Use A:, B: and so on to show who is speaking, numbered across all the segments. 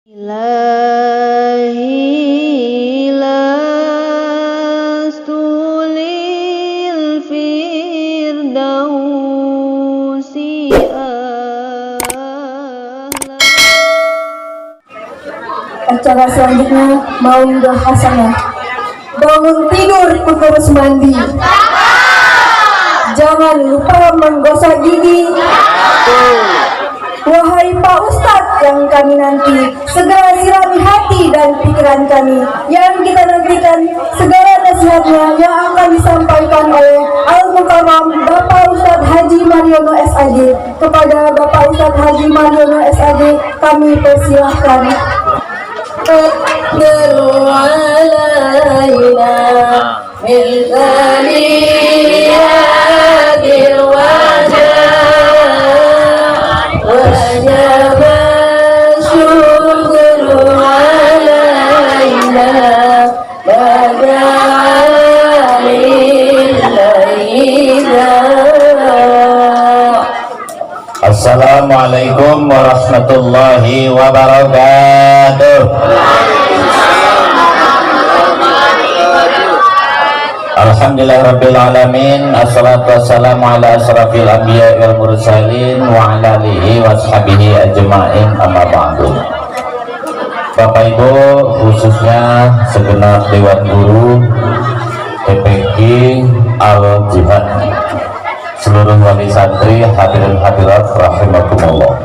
A: Ilahi lastu lil firdausi a'la.
B: Acara selanjutnya Maulidah Hasanah. Bangun tidur terus mandi. Jangan lupa menggosok gigi. Wahai Pak Ustadz yang kami nanti, segera sirami hati dan pikiran kami yang kita nantikan segala nasihatnya yang akan disampaikan oleh Al-Mukarram Bapak Ustadz Haji Mariono SAG. Kepada Bapak Ustadz Haji Mariono SAG kami persilahkan.
C: Assalamualaikum warahmatullahi wabarakatuh. Alhamdulillahirabbil alamin. Assalatu wassalamu ala asrafil anbiya wal mursalin wa ala alihi washabihi ajma'in, amma ba'du. Bapak Ibu, khususnya segenap Dewan Guru TPQ Al Jihad, seluruh wali santri, hadirin hadirat rahimakumullah.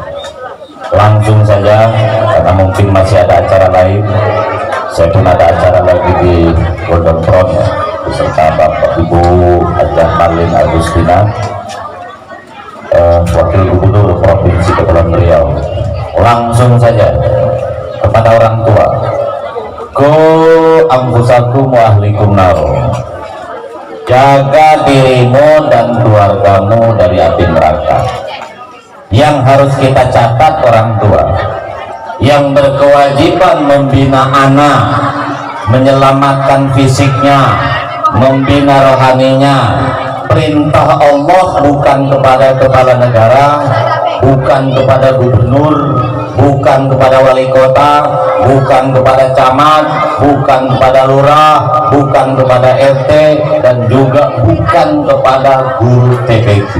C: Langsung saja, karena mungkin masih ada acara lain, saya pun ada acara lagi di Golden Throne ya, beserta Bapak Ibu Hajah Marlin Agustina, Wakil Gubernur Provinsi Kepulauan Riau. Langsung saja kepada orang tua, Qu anfusakum wa ahlikum nar. Jaga dirimu dan keluargamu dari api neraka. Yang harus kita catat orang tua yang berkewajiban membina anak, menyelamatkan fisiknya, membina rohaninya. Perintah Allah bukan kepada kepala negara, bukan kepada gubernur, bukan kepada wali kota, bukan kepada camat, bukan kepada lurah, bukan kepada RT, dan juga bukan kepada guru TPQ.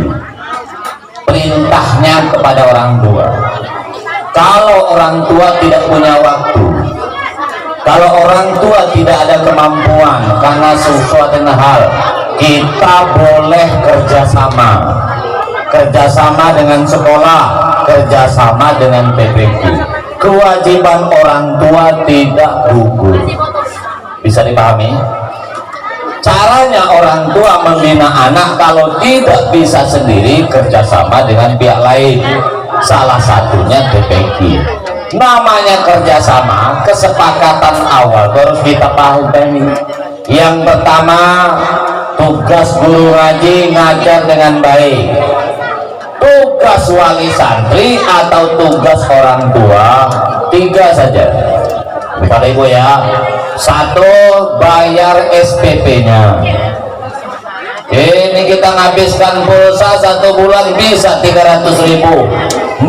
C: Perintahnya kepada orang tua. Kalau orang tua tidak punya waktu, kalau orang tua tidak ada kemampuan karena sesuatu hal, kita boleh kerjasama dengan sekolah, kerjasama dengan PPQ. Kewajiban orang tua tidak gugur. Bisa dipahami? Caranya orang tua membina anak kalau tidak bisa sendiri, kerjasama dengan pihak lain. Salah satunya PPQ. Namanya kerjasama, kesepakatan awal harus kita pahami. Yang pertama, tugas guru ngaji ngajar dengan baik. Tugas wali santri atau tugas orang tua, 3 saja. Bapak Ibu ya. 1, bayar SPP-nya. Ini kita ngabiskan pulsa 1 bulan bisa 300.000.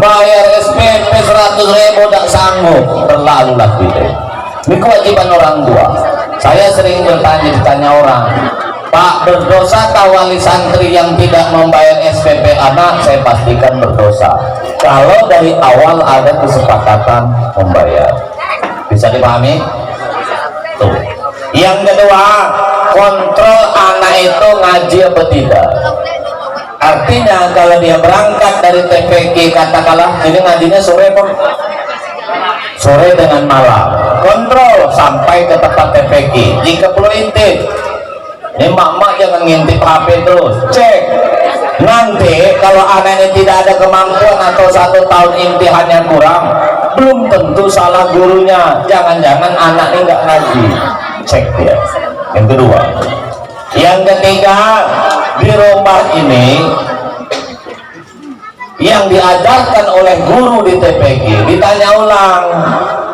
C: Bayar SPP 100.000 tak sanggup, terlalulah kita. Ini kewajiban orang tua. Saya sering ditanya orang, Pak, berdosakah wali santri yang tidak membayar SPP anak? Saya pastikan berdosa. Kalau dari awal ada kesepakatan membayar. Bisa dipahami? Tuh. Yang kedua, kontrol anak itu ngaji apa tidak. Artinya kalau dia berangkat dari TPQ, katakanlah ini ngajinya sore pun, sore dengan malam, kontrol sampai ke tempat TPQ. Jika perlu intip, ini mak-mak jangan ngintip HP terus, cek. Nanti kalau anaknya tidak ada kemampuan atau 1 tahun imtihannya kurang, belum tentu salah gurunya, jangan-jangan anaknya nggak ngaji, cek dia. Yang kedua. Yang ketiga, di rumah ini yang diajarkan oleh guru di TPQ ditanya ulang.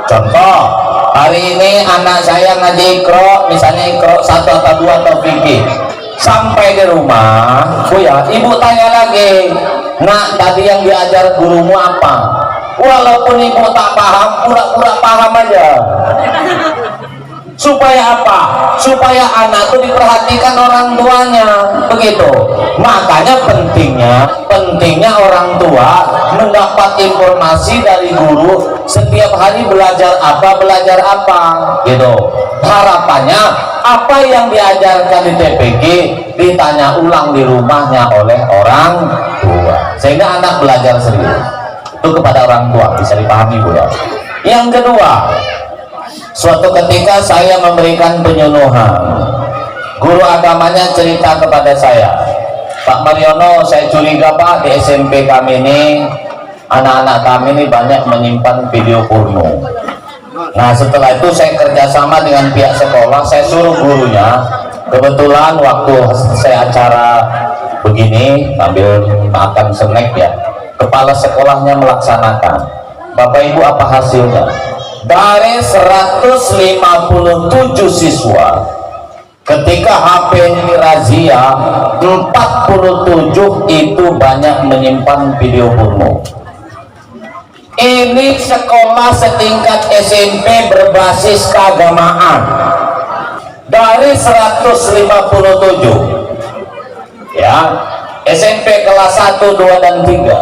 C: Contoh, hari ini anak saya ngaji Iqra, misalnya Iqra 1 atau 2 atau fikih. Sampai di rumah, Bu ya, ibu tanya lagi, nak tadi yang diajar gurumu apa? walaupun ibu tak paham, pura-pura paham aja. Supaya apa? Supaya anak itu diperhatikan orang tuanya, begitu. Makanya pentingnya orang tua mendapat informasi dari guru setiap hari, belajar apa gitu. Harapannya apa yang diajarkan di TPG ditanya ulang di rumahnya oleh orang tua, sehingga anak belajar serius. Itu kepada orang tua, bisa dipahami Bu ya. Yang kedua, suatu ketika saya memberikan penyuluhan, guru agamanya cerita kepada saya, Pak Mariono, saya curiga Pak, di SMP kami ini anak-anak kami ini banyak menyimpan video porno. Nah setelah itu saya kerjasama dengan pihak sekolah, saya suruh gurunya, kebetulan waktu saya acara begini sambil makan snack ya, kepala sekolahnya melaksanakan. Bapak Ibu, apa hasilnya? Dari 157 siswa ketika HP ini razia, 47 itu banyak menyimpan video porno. Ini sekolah setingkat SMP berbasis keagamaan. Dari 157 ya, SMP kelas 1, 2, dan 3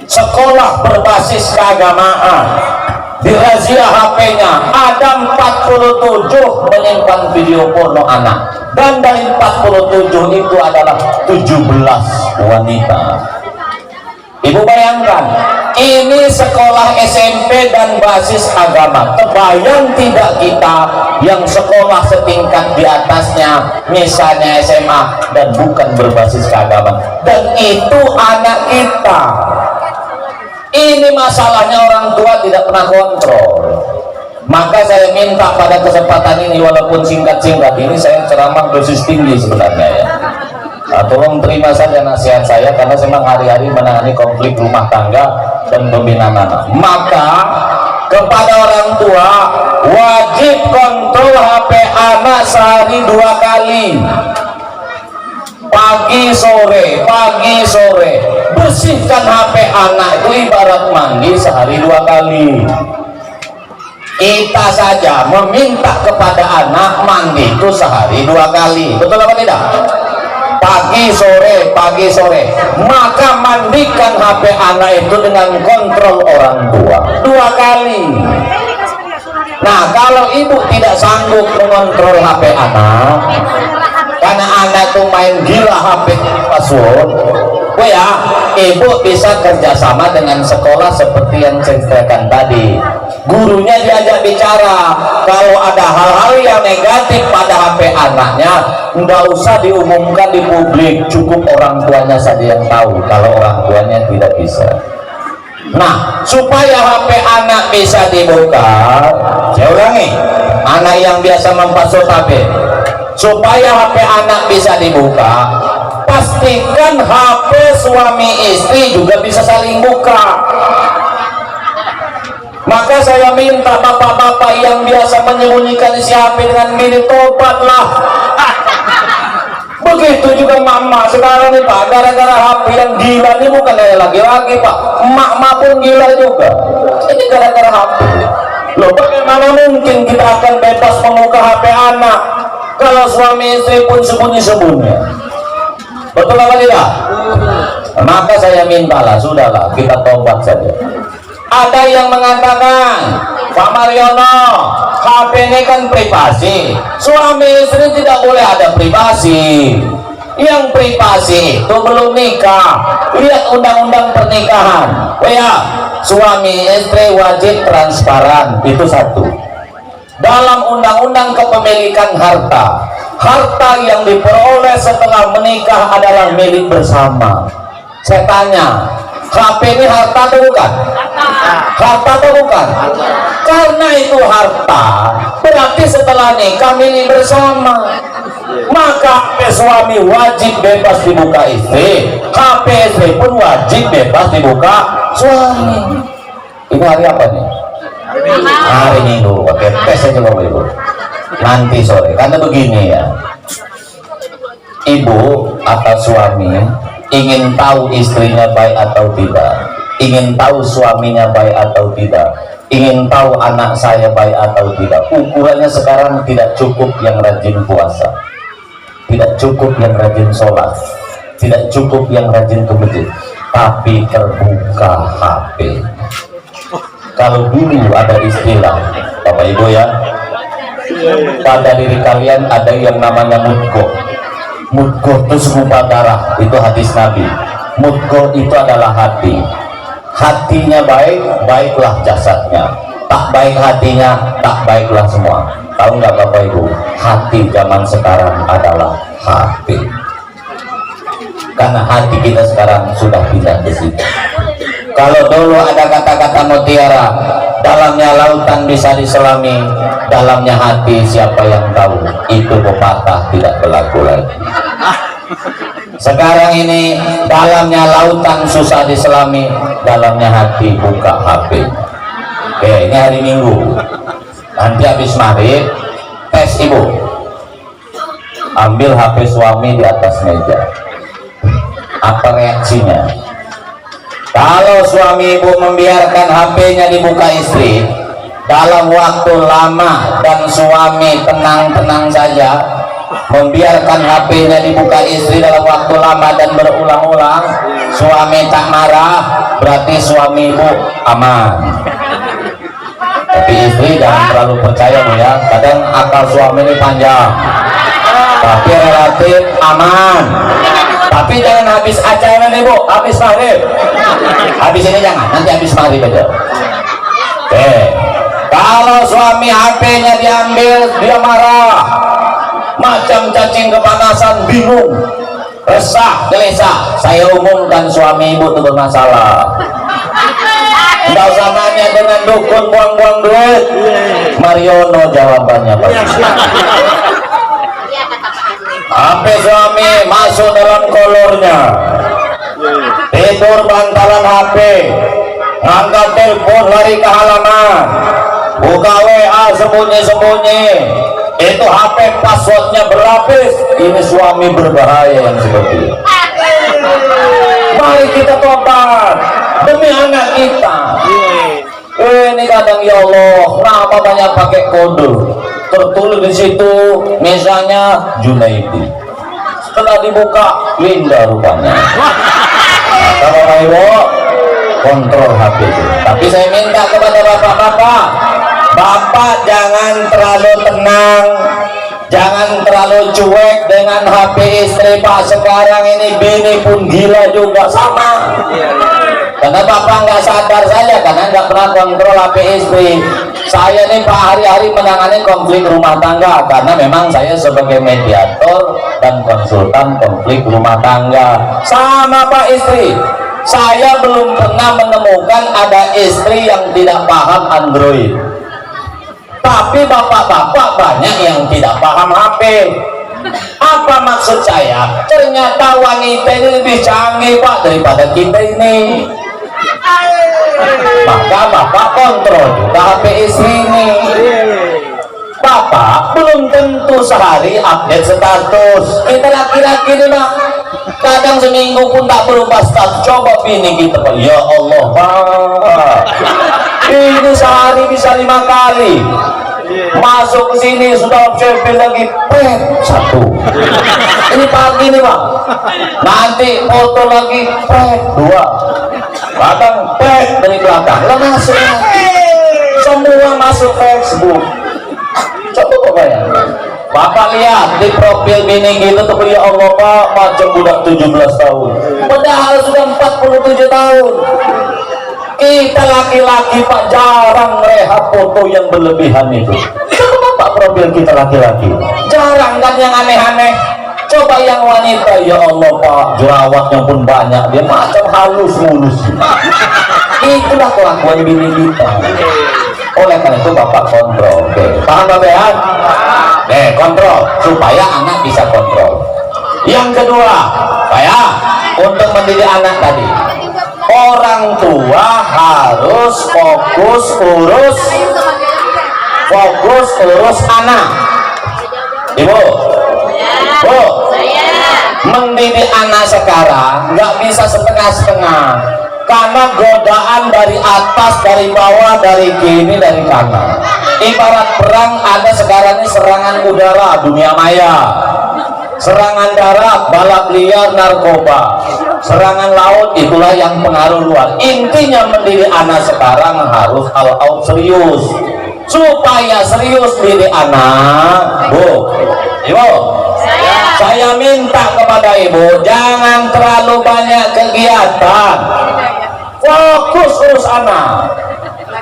C: sekolah berbasis keagamaan, di razia HP-nya ada 47 menyimpan video porno anak, dan dari 47 itu adalah 17 wanita. Ibu bayangkan, ini sekolah SMP dan basis agama. Terbayang tidak kita yang sekolah setingkat di atasnya, misalnya SMA dan bukan berbasis keagamaan, dan itu anak kita. Ini masalahnya orang tua tidak pernah kontrol. Maka saya minta pada kesempatan ini, walaupun singkat-singkat ini, saya ceramah dosis tinggi sebenarnya ya. Nah, tolong terima saja nasihat saya, karena saya memang hari-hari menangani konflik rumah tangga dan pembinaan anak. Maka kepada orang tua wajib kontrol HP anak sehari 2 kali, pagi sore. Bersihkan HP anak itu ibarat mandi sehari 2 kali. Kita saja meminta kepada anak mandi itu sehari 2 kali, betul apa tidak? Pagi sore, maka mandikan HP anak itu dengan kontrol orang tua 2 kali. Nah, kalau ibu tidak sanggup mengontrol HP anak, karena anak itu main gila HP jadi password, ya ibu bisa kerjasama dengan sekolah seperti yang saya ceritakan tadi. Gurunya diajak bicara, kalau ada hal-hal yang negatif pada HP anaknya, nggak usah diumumkan di publik, cukup orang tuanya saja yang tahu, kalau orang tuanya tidak bisa. Nah, supaya HP anak bisa dibuka, saya ulangi, anak yang biasa mempassword HP, supaya HP anak bisa dibuka, pastikan HP suami istri juga bisa saling buka. Maka saya minta bapak-bapak yang biasa menyembunyikan isi HP dengan mini, tobatlah. Begitu juga mama sekarang nih Pak, gara-gara HP yang gila ini, bukan lagi-lagi Pak, emak-emak pun gila juga. Ini gara-gara HP. Loh, bagaimana mungkin kita akan bebas membuka HP anak kalau suami istri pun sembunyi-sembunyi? Betul apa tidak? Maka saya mintalah, sudahlah, kita tobat saja. Ada yang mengatakan, Pak Mariono, HP ini kan privasi, suami istri tidak boleh ada privasi. Yang privasi itu belum nikah. Lihat undang-undang pernikahan, ya, suami istri wajib transparan, itu satu. Dalam undang-undang kepemilikan harta, harta yang diperoleh setelah menikah adalah milik bersama. Saya tanya, HP ini harta atau bukan? Harta atau bukan? Karena itu harta, berarti setelah nikah milik bersama. Maka HP suami wajib bebas dibuka istri, HP istri pun wajib bebas dibuka suami. Ini hari apa nih? Hari Minggu. Oke, tes aja Bapak Ibu. Nanti sore. Karena begini ya, ibu atau suami ingin tahu istrinya baik atau tidak, ingin tahu suaminya baik atau tidak, ingin tahu anak saya baik atau tidak. Ukurannya sekarang tidak cukup yang rajin puasa, tidak cukup yang rajin sholat, tidak cukup yang rajin ke masjid, tapi terbuka HP. Kalau dulu ada istilah, Bapak Ibu ya, pada diri kalian ada yang namanya mudgo. Mudgo itu segumpal darah, itu hadis Nabi. Mudgo itu adalah hati. Hatinya baik, baiklah jasadnya. Tak baik hatinya, tak baiklah semua. Tahu nggak Bapak Ibu? Hati zaman sekarang adalah hati. Karena hati kita sekarang sudah pindah ke situ. Kalau dulu ada kata-kata mutiara, dalamnya lautan bisa diselami, dalamnya hati siapa yang tahu, itu pepatah tidak berlaku lagi. Sekarang ini dalamnya lautan susah diselami, dalamnya hati buka HP. Oke, ini hari Minggu, nanti habis maghrib tes ibu, ambil HP suami di atas meja, apa reaksinya? Kalau suami ibu membiarkan HP-nya dibuka istri, dalam waktu lama dan suami tenang-tenang saja, membiarkan HP-nya dibuka istri dalam waktu lama dan berulang-ulang, suami tak marah, berarti suami ibu aman. Tapi istri jangan terlalu percaya Bu ya, kadang akal suami ini panjang, tapi relatif aman. Tapi jangan habis acara nih Bu, habis maghrib. Habis ini jangan, nanti habis maghrib aja. Oke. Kalau suami HP-nya diambil, dia marah, macam cacing kepanasan, bingung, resah, gelisah. Saya umumkan suami ibu itu bermasalah. Tidak usah nanya dengan dukun buang-buang duit. Mariono jawabannya Pak. HP suami masuk dalam kolornya, tidur bantalan HP, angkat telepon lari ke halaman, buka WA sembunyi-sembunyi, itu HP passwordnya berlapis. Ini suami berbahaya yang seperti ini. Mari kita tobat demi anak kita. Ini kadang ya Allah, kenapa banyak pakai kode? Tertulis di situ misalnya Junaidi, setelah dibuka Linda rupanya. Kalau Ibu kontrol HP itu. Tapi saya minta kepada bapak-bapak, bapak jangan terlalu tenang, jangan terlalu cuek dengan HP istri Pak. Sekarang ini bini pun gila juga sama. Karena bapak nggak sadar saja, karena nggak pernah kontrol HP istri. Saya ini Pak hari-hari menangani konflik rumah tangga, karena memang saya sebagai mediator dan konsultan konflik rumah tangga. Sama Pak istri, saya belum pernah menemukan ada istri yang tidak paham Android. Tapi bapak-bapak banyak yang tidak paham HP. Apa maksud saya? Ternyata wanita ini lebih canggih Pak daripada kita ini. Maka bapak kontrol juga HP istri ini. Bapak belum tentu sehari update status. Kita laki-laki ini Pak, kadang seminggu pun tak berubah status. Coba bini kita Pak, ya Allah Pak, ini sehari bisa 5 kali. Masuk ke sini sudah selfie lagi, satu. Ini pagi nih Pak, nanti foto lagi, dua. Bahkan dari belakang, lah masuk lagi. Semua masuk Facebook. Coba Bapak ya, Bapak lihat di profil bini gitu tuh, ya Allah Pak, macam budak 17 tahun. Padahal sudah 47 tahun. Kita laki-laki Pak jarang rehat foto yang berlebihan itu. Coba Bapak profil kita laki-laki, jarang kan yang aneh-aneh. Coba yang wanita, ya Allah Pak, jerawatnya pun banyak, dia macam halus mulus. Itulah kelakuan bini kita. Oleh karena itu Bapak kontrol. Oke, paham Bapak ya? Kontrol supaya anak bisa kontrol. Yang kedua, Pak ya, untuk mendidik anak tadi, orang tua harus fokus urus anak. Ibu, Bu, mendidik anak sekarang nggak bisa setengah-setengah. karena godaan dari atas, dari bawah, dari kiri, dari kanan. Ibarat perang, ada sekarang ini serangan udara, dunia maya, serangan darat, balap liar, narkoba, serangan laut, itulah yang pengaruh luar. Intinya mendidik anak sekarang harus all out serius. Supaya serius diri anak, Bu, Ibu, saya minta kepada ibu jangan terlalu banyak kegiatan, fokus urus anak.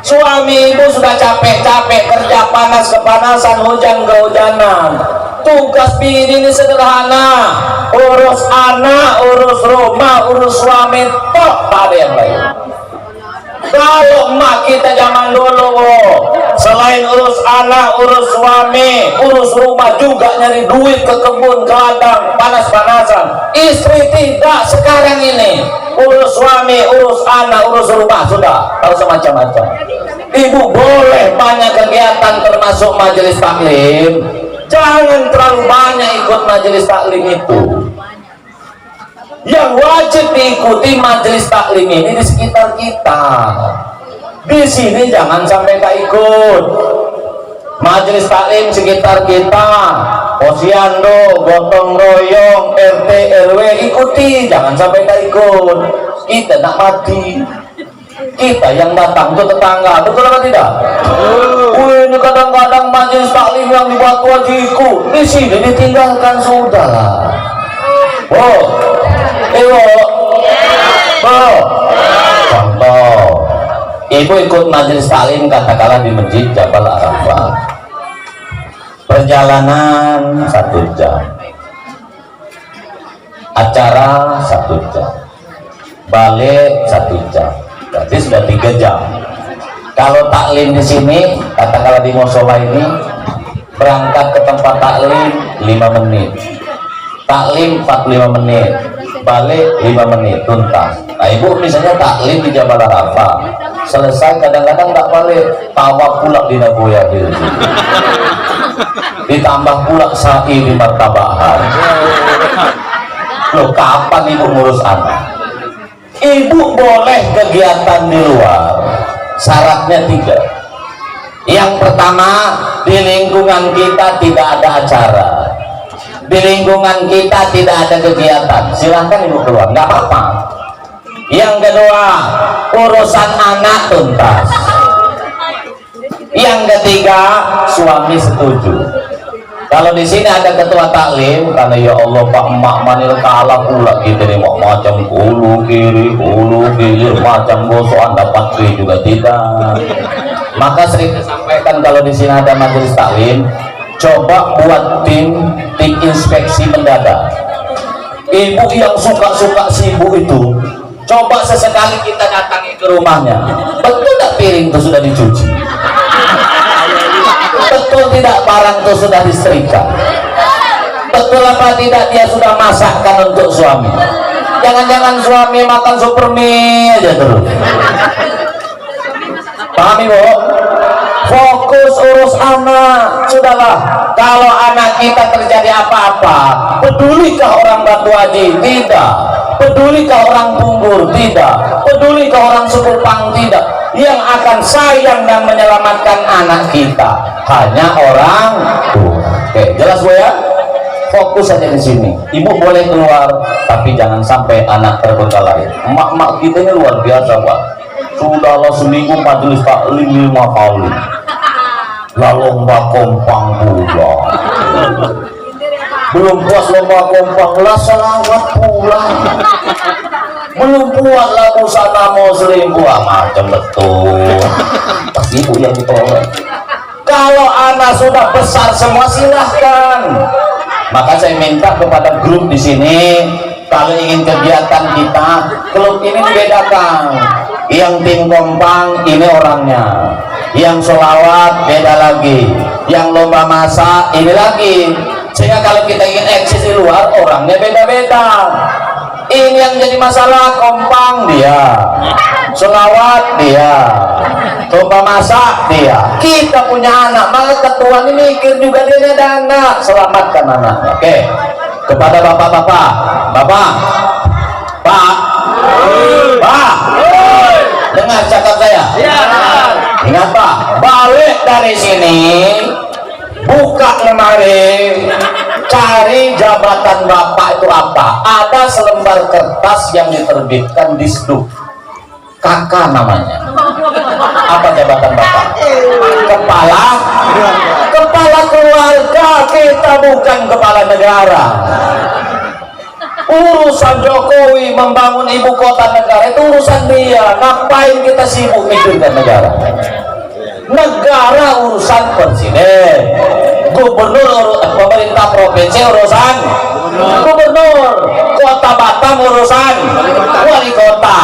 C: Suami ibu sudah capek-capek kerja, panas kepanasan, hujan kehujanan. Tugas bini ini sederhana, urus anak, urus rumah, urus suami, tok, tak ada yang lain. Kalau emak kita zaman dulu, selain urus anak, urus suami, urus rumah, juga nyari duit ke kebun, ke ladang, panas-panasan. Istri tidak. Sekarang ini urus suami, urus anak, urus rumah, sudah harus semacam-macam. Ibu boleh banyak kegiatan termasuk majelis taklim, jangan terlalu banyak ikut majelis taklim itu. Yang wajib diikuti majelis taklim ini di sekitar kita. Di sini jangan sampai tak ikut. Majelis taklim sekitar kita, posyandu, gotong royong, RT RW ikuti, jangan sampai tak ikut. Kita nak mati. Kita yang datang itu tetangga, betul atau tidak? Ini kadang-kadang majelis taklim yang dibuat wajiku, di sini ditinggalkan sudah. Oh. Contoh, ibu ikut majelis taklim katakanlah di masjid Jabal Arafah, perjalanan 1 jam, acara 1 jam, balik 1 jam, berarti sudah 3 jam. Kalau taklim di sini, katakanlah di musola ini, berangkat ke tempat taklim 5 menit, taklim 45 menit, balik 5 menit tuntas. Nah ibu misalnya taklim di Jabal Arafah, selesai kadang-kadang tak balik, tawaf pula di Nagoya Hill, ditambah pula sa'i di Martabahan. Loh, kapan ibu ngurus anak? Ibu boleh kegiatan di luar, syaratnya 3. Yang pertama, di lingkungan kita tidak ada acara, di lingkungan kita tidak ada kegiatan, silahkan ibu keluar, nggak apa-apa. Yang kedua, urusan anak tuntas. Yang ketiga, suami setuju. Kalau di sini ada ketua taklim, karena ya Allah Pak Emak manil kalah pula kita nih mau macam ulu kiri, macam gosokan dapat kiri juga tidak. Maka sering disampaikan kalau di sini ada majelis taklim, coba buat tim inspeksi mendadak. Ibu yang suka-suka sibuk itu, coba sesekali kita datangi ke rumahnya. Betul tak piring itu sudah dicuci? Betul tidak barang itu sudah disetrika? Betul apa tidak dia sudah masakkan untuk suami? Jangan-jangan suami makan supermie aja terus. Paham ibu? Fokus urus anak. Sudahlah, kalau anak kita terjadi apa-apa, pedulikah orang Batu Haji? Tidak. Pedulikah orang Punggur? Tidak. Pedulikah orang suku Pang? Tidak. Yang akan sayang dan menyelamatkan anak kita hanya orang tua. Oke, jelas Bu ya? Fokus saja di sini. Ibu boleh keluar, tapi jangan sampai anak terbengkalai. Emak-emak kita ini luar biasa Pak. Sudahlah seminggu majelis taklim 5 kali. Lomba kompang pula. Belum puas lomba kompang lah selawat pula. Belum puas lah busana muslim buah macam betul. Pasti ibu yang ditolak. Kalau anak sudah besar semua silahkan. Maka saya minta kepada grup di sini, kalau ingin kegiatan kita, klub ini dibedakan. Yang tim kompang ini orangnya, yang sholawat beda lagi, yang lomba masak ini lagi. Sehingga kalau kita ingin eksis di luar, orangnya beda-beda. Ini yang jadi masalah, kompang dia, sholawat dia, lomba masak dia. Kita punya anak, maka ketua ini mikir juga dia ada anak, selamatkan anaknya. Oke, kepada bapak-bapak, bapak, pak, Dengar cakap saya. Ingat Pak, balik dari sini, buka lemari, cari jabatan Bapak itu apa. Ada selembar kertas yang diterbitkan di SDUK, kakak namanya. Apa jabatan Bapak? Kepala keluarga. Kita bukan kepala negara. Urusan Jokowi membangun ibu kota negara itu urusan dia. Ngapain kita sibuk mikirkan negara? Negara urusan presiden, gubernur, pemerintah provinsi urusan gubernur, kota Batam urusan wali kota,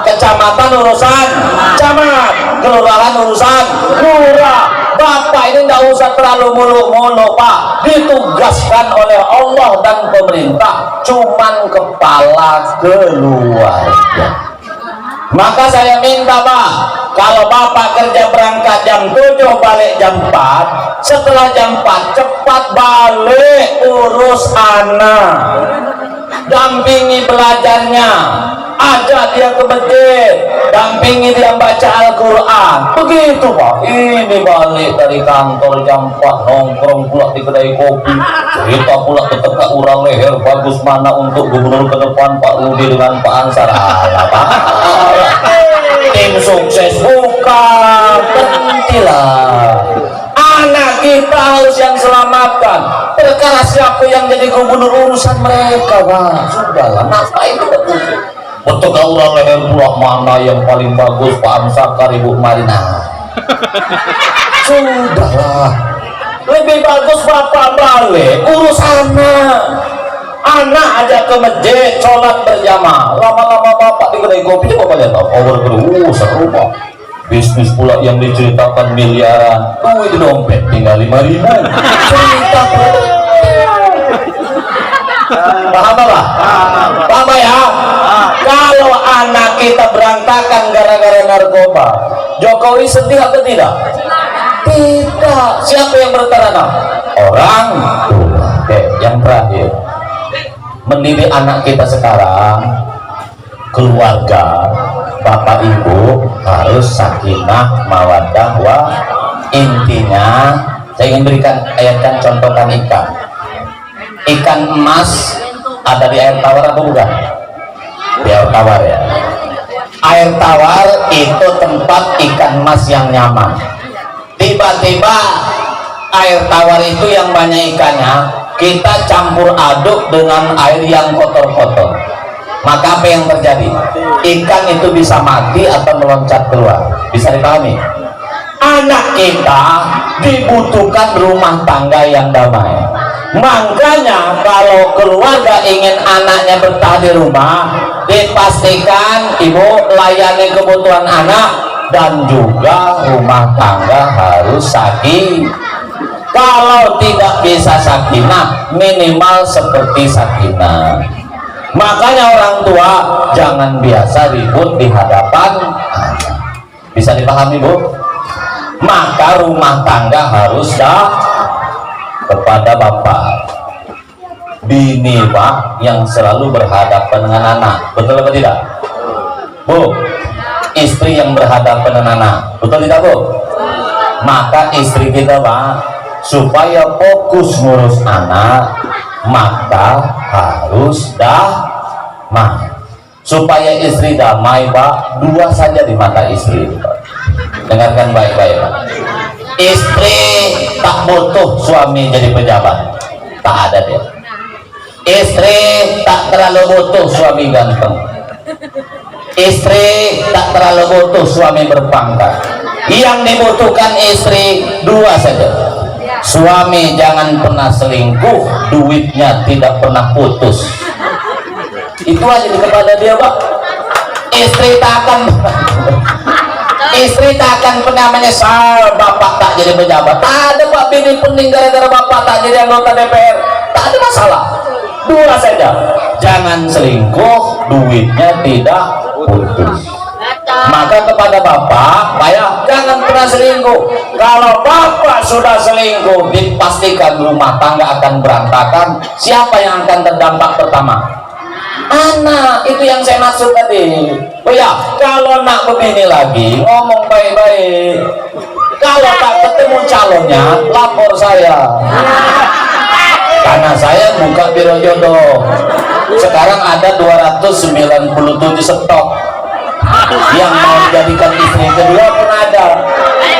C: kecamatan urusan camat, kelurahan urusan lurah. Bapak ini tidak usah terlalu muluk-muluk Pak, ditugaskan oleh Allah dan pemerintah cuman kepala keluarga. Maka saya minta Pak, kalau Bapak kerja berangkat jam 7 balik jam 4, setelah jam 4 cepat balik urus anak, dampingi belajarnya, ajak dia ke masjid, dampingi dia baca Al-Quran. Begitu Pak. Ini balik dari kantor jam 4 nongkrong pula di kedai kopi, cerita pula ketika urang leher bagus mana untuk gubernur ke depan Pak Rudi dengan Pak Ansar. Apa? Tim sukses bukan, berhentilah. Anak kita harus yang selamatkan. Perkara siapa yang jadi gubernur urusan mereka Pak. Sudahlah, ngapain kita pusing? Betul orang leher pula mana yang paling bagus Pak Amsakar Ibu Marina. Sudahlah, lebih bagus Bapak balik urus anak aja ke masjid sholat berjamaah. Lama-lama Bapak di kedai kopi coba lihat over seru Pak. Bisnis pula yang diceritakan miliaran, duit di dompet tinggal 5.000. Cerita paham Pak? Paham ya? Kalau anak kita berantakan gara-gara narkoba, Jokowi sedih atau tidak? Tidak. Siapa yang bertaranam? Orang tua. Oke, yang terakhir, mendidik anak kita sekarang, keluarga, bapak ibu harus sakinah mawaddah wa. Intinya, saya ingin berikan ayatkan contohkan ikan emas ada di air tawar atau bukan? Di air tawar ya. Air tawar itu tempat ikan emas yang nyaman. Tiba-tiba air tawar itu yang banyak ikannya kita campur aduk dengan air yang kotor-kotor, maka apa yang terjadi? Ikan itu bisa mati atau meloncat keluar. Bisa dipahami? Anak kita dibutuhkan rumah tangga yang damai. Makanya kalau keluarga ingin anaknya betah di rumah, dipastikan ibu layani kebutuhan anak dan juga rumah tangga harus sakinah. Kalau tidak bisa sakinah, minimal seperti sakinah. Makanya orang tua jangan biasa ribut di hadapan anak. Bisa dipahami Bu? Maka rumah tangga harus kepada bapak, bini Pak yang selalu berhadapan dengan anak. Betul atau tidak Bu? Istri yang berhadapan dengan anak, betul tidak Bu? Maka istri kita Pak, supaya fokus ngurus anak, maka harus damai. Supaya istri damai Pak, dua saja di mata istri Pak. Dengarkan baik-baik Pak. Istri tak butuh suami jadi pejabat, tak ada dia. Istri tak terlalu butuh suami ganteng. Istri tak terlalu butuh suami berpangkat. Yang dibutuhkan istri dua saja. Suami jangan pernah selingkuh, duitnya tidak pernah putus. Itu aja kepada dia Pak. Istri tak akan pernah menyesal bapak tak jadi pejabat. Tak ada Pak bini pening gara-gara bapak tak jadi anggota DPR. Tak ada masalah. Dua saja, jangan selingkuh, duitnya tidak putus. Maka kepada bapak, jangan pernah selingkuh. Kalau bapak sudah selingkuh, dipastikan rumah tangga akan berantakan. Siapa yang akan terdampak pertama? Anak itu yang saya maksud tadi. Oh ya, kalau nak begini lagi ngomong baik-baik. Kalau tak ketemu calonnya, lapor saya. Karena saya buka biro jodoh. Sekarang ada 297 stok yang mau dijadikan istri kedua pun ada.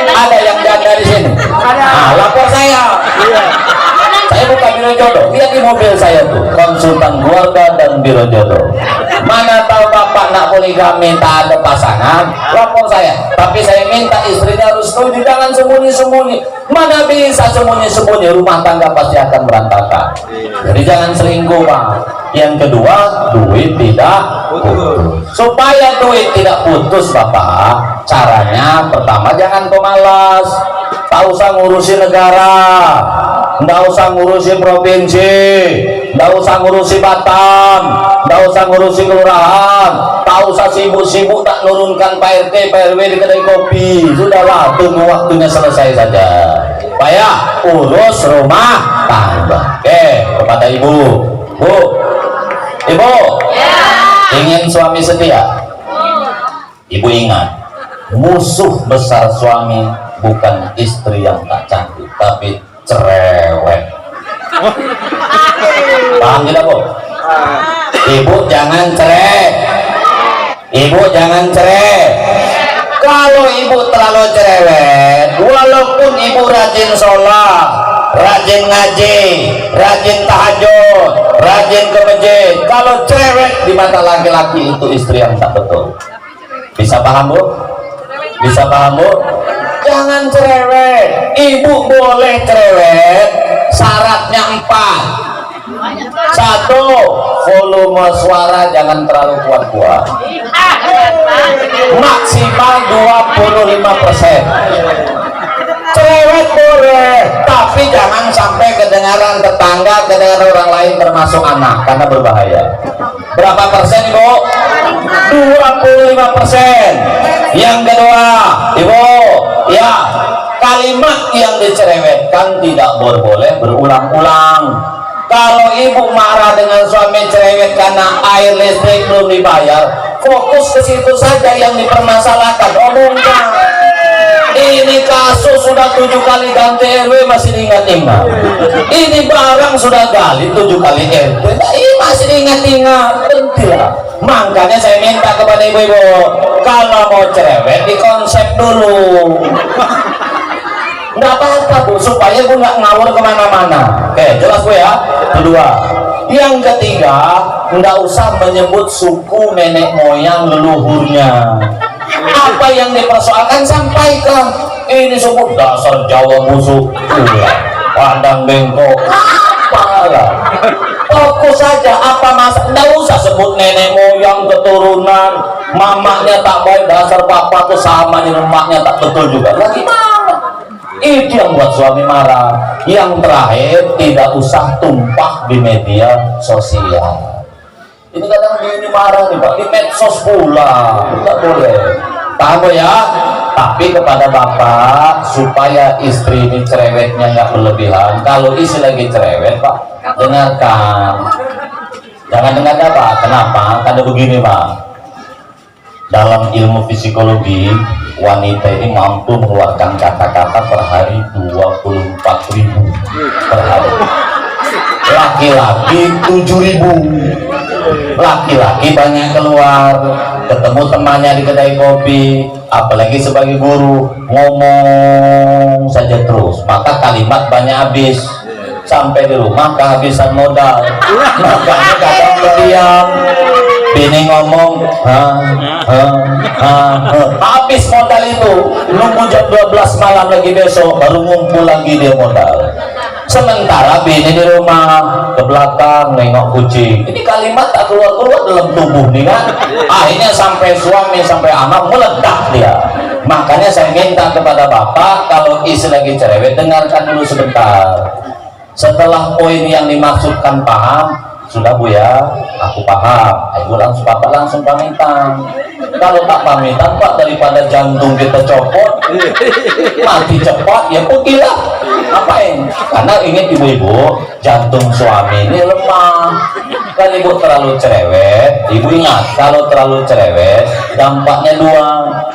C: Ada yang janda di sini. Nah, lapor saya. Saya buka biro jodoh. Lihat di mobil saya tuh, konsultan keluarga dan biro jodoh. Mana tahu bapak nak poligami tak ada pasangan, lapor saya. Tapi saya minta istrinya harus setuju, jangan sembunyi-sembunyi. Mana bisa sembunyi-sembunyi, rumah tangga pasti akan berantakan. Jadi jangan selingkuh, Pak. Yang kedua, duit tidak putus. Supaya duit tidak putus, Bapak, caranya pertama jangan pemalas. Tak usah ngurusi negara, nggak usah ngurusi provinsi, nggak usah ngurusi Batam, nggak usah ngurusi kelurahan, tak usah sibuk-sibuk tak nurunkan Pak RT, Pak RW di kedai kopi. Sudahlah, tunggu waktunya selesai saja. Pak ya, urus rumah tangga. Oke, kepada ibu, bu, ibu, ingin suami setia? Ibu ingat, musuh besar suami bukan istri yang tak cantik, tapi cerewet. Paham tidak, Bu? Ibu jangan cerai. Ibu jangan cerai. Kalau ibu terlalu cerewet, walaupun ibu rajin sholat, rajin ngaji, rajin tahajud, rajin ke masjid, kalau cerewet di mata laki-laki itu istri yang tak betul. Bisa paham, Bu? Bisa paham, Bu? Jangan cerewet. Ibu boleh cerewet, syaratnya 4. 1, volume suara jangan terlalu kuat-kuat, maksimal 25%. Cerewet boleh, tapi jangan sampai kedengaran tetangga, kedengaran orang lain termasuk anak, karena berbahaya. Berapa persen, Ibu? 25%. Yang kedua, Ibu, ya, kalimat yang dicerewetkan tidak boleh berulang-ulang. Kalau ibu marah dengan suami cerewet karena air listrik belum dibayar, fokus ke situ saja yang dipermasalahkan. Omongkan, ini kasus sudah 7 kali ganti RW masih diingat-ingat. Ini barang sudah gali 7 kali RW, ini masih diingat-ingat. Tidak. Makanya saya minta kepada ibu-ibu, kalau mau cerewet dikonsep dulu. Nggak apa-apa, Bu, supaya Bu nggak ngawur kemana-mana. Oke, jelas, Bu, ya. Kedua. Yang ketiga, nggak usah menyebut suku nenek moyang leluhurnya. Apa yang dipersoalkan sampaikan. Ini suku dasar Jawa busuk, pandang bengkok, apalah. Fokus saja apa masalah. Nggak usah sebut nenek moyang, keturunan, mamanya tak baik, dasar papa tuh sama dengan emaknya tak betul juga. Lagi itu yang buat suami marah. Yang terakhir, tidak usah tumpah di media sosial. Ini kadang ini marah nih, Pak, di medsos pula, tidak boleh. Paham, ya? Tapi kepada bapak, supaya istri ini cerewetnya nggak berlebihan. Kalau istri lagi cerewet, Pak, dengarkan. Jangan dengarkan, Pak. Kenapa? Karena begini, Pak. Dalam ilmu psikologi, wanita ini mampu mengeluarkan kata-kata per hari 24.000 per hari. Laki-laki 7.000. Laki-laki banyak keluar, ketemu temannya di kedai kopi, apalagi sebagai guru, ngomong saja terus, maka kalimat banyak habis. Sampai di rumah kehabisan modal, makanya kadang berdiam. Bini ngomong, habis modal itu, nunggu jam 12 malam lagi besok, baru ngumpul lagi dia modal. Sementara bini di rumah, ke belakang, nengok kucing. Ini kalimat tak keluar-keluar dalam tubuh nih kan. Akhirnya sampai suami, sampai anak meledak dia. Makanya saya minta kepada bapak, kalau istri lagi cerewet, dengarkan dulu sebentar. Setelah poin yang dimaksudkan paham, sudah, Bu, ya, aku paham. Ibu langsung, bapak langsung pamitan. Kalau tak pamitan, Pak, daripada jantung kita copot, mati cepat, ya pergilah. Ngapain? Karena ingat ibu-ibu, jantung suami ini lemah. kan ibu terlalu cerewet, ibu ingat kalau terlalu cerewet dampaknya dua,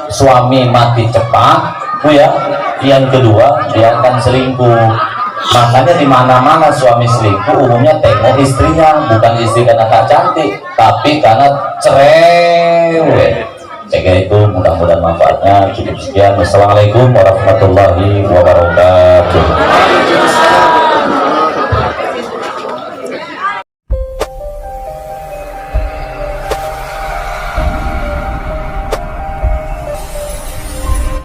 C: suami mati cepat bu ya, yang kedua dia akan selingkuh. Makanya di mana-mana suami selingkuh umumnya tengok istrinya, bukan istri karena tak cantik tapi karena cerewet. Saya kira itu mudah-mudahan manfaatnya. Cukup sekian. Wassalamualaikum warahmatullahi wabarakatuh.